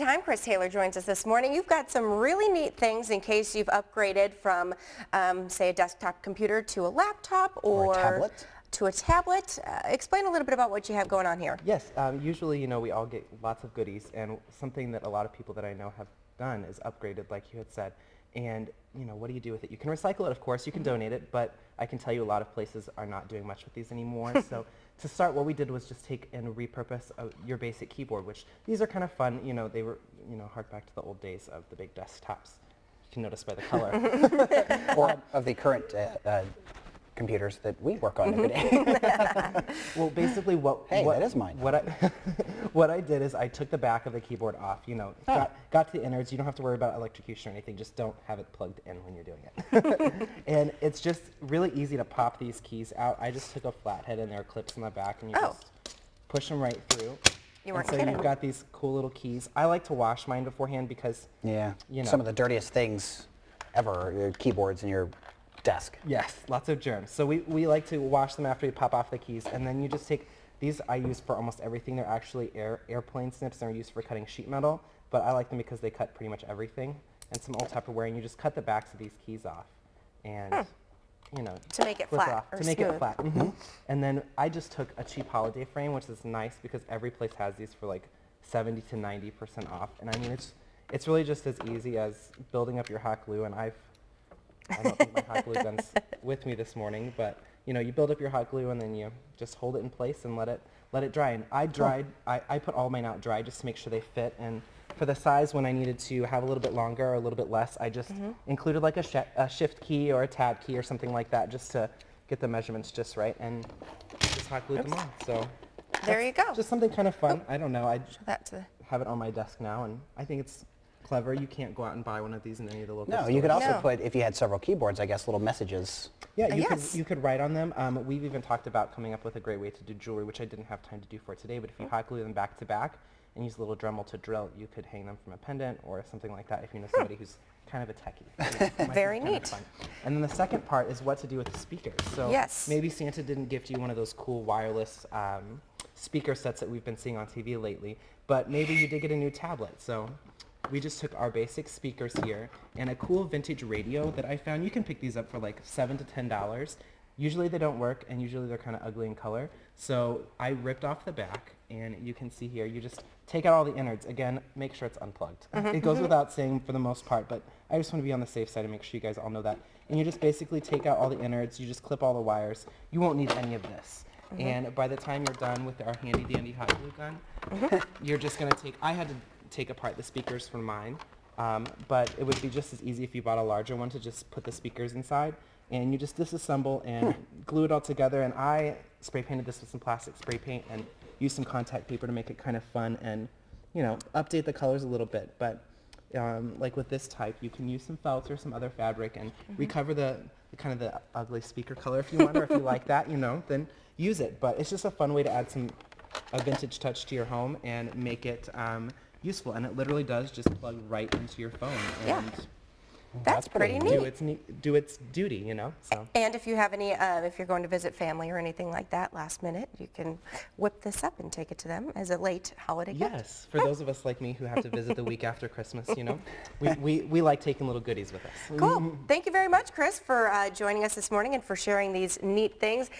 time. Chris Taylor joins us this morning. You've got some really neat things in case you've upgraded from, say, a desktop computer to a laptop or a tablet. To a tablet. Explain a little bit about what you have going on here. Yes, usually, we all get lots of goodies, and something that a lot of people that I know have done is upgraded, like you had said. And, what do you do with it? You can recycle it, of course, you can donate it, but I can tell you a lot of places are not doing much with these anymore. So to start, what we did was just take and repurpose your basic keyboard, which these are kind of fun. They were, hark back to the old days of the big desktops. You can notice by the color. Or of the current computers that we work on every day. Well, basically that is mine. What I did is I took the back of the keyboard off, got to the innards. You don't have to worry about electrocution or anything. Just don't have it plugged in when you're doing it. And it's just really easy to pop these keys out. I just took a flathead and there are clips in the back, and you just push them right through. You weren't so kidding. You've got these cool little keys. I like to wash mine beforehand because some of the dirtiest things ever, your keyboards and your desk. Yes, lots of germs. So we like to wash them after you pop off the keys, and then you just take these. I use for almost everything. They're actually airplane snips. They're used for cutting sheet metal, but I like them because they cut pretty much everything. And some old Tupperware, and you just cut the backs of these keys off, and to make it flat or to make smooth. it flat. And then I just took a cheap holiday frame, which is nice because every place has these for like 70 to 90% off. And I mean, it's really just as easy as building up your hot glue, and I don't think my hot glue gun's with me this morning, but you build up your hot glue and then you just hold it in place and let it dry. And I put all mine out dry just to make sure they fit. And for the size, when I needed to have a little bit longer or a little bit less, I just included like a shift key or a tab key or something like that, just to get the measurements just right, and just hot glued them on. So there you go. Just something kind of fun. I don't know. I that have it on my desk now, and I think it's clever. You can't go out and buy one of these in any of the local stores. No, you could also put, if you had several keyboards, I guess, little messages. Yeah, you could write on them. We've even talked about coming up with a great way to do jewelry, which I didn't have time to do for today, but if you hot glue them back to back and use a little Dremel to drill, you could hang them from a pendant or something like that if you know somebody who's kind of a techie. Very neat. And then the second part is what to do with the speakers. So maybe Santa didn't gift you one of those cool wireless speaker sets that we've been seeing on TV lately, but maybe you did get a new tablet. So we just took our basic speakers here and a cool vintage radio that I found. You can pick these up for like $7 to $10. Usually they don't work, and usually they're kind of ugly in color. So I ripped off the back, and you can see here, you just take out all the innards. Again, make sure it's unplugged. It goes without saying for the most part, but I just want to be on the safe side and make sure you guys all know that. And you just basically take out all the innards. You just clip all the wires. You won't need any of this. And by the time you're done with our handy dandy hot glue gun, you're just going to I had to take apart the speakers for mine, but it would be just as easy if you bought a larger one to just put the speakers inside, and you just disassemble and glue it all together. And I spray painted this with some plastic spray paint and used some contact paper to make it kind of fun and update the colors a little bit. But like with this type, you can use some felt or some other fabric and recover the kind of the ugly speaker color if you want, or if you like that, then use it. But it's just a fun way to add a vintage touch to your home and make it useful, and it literally does just plug right into your phone. And that's pretty neat. Do its duty, So. And if you have any, if you're going to visit family or anything like that last minute, you can whip this up and take it to them as a late holiday gift. Yes, for those of us like me who have to visit the week after Christmas, we like taking little goodies with us. Cool. Thank you very much, Chris, for joining us this morning and for sharing these neat things.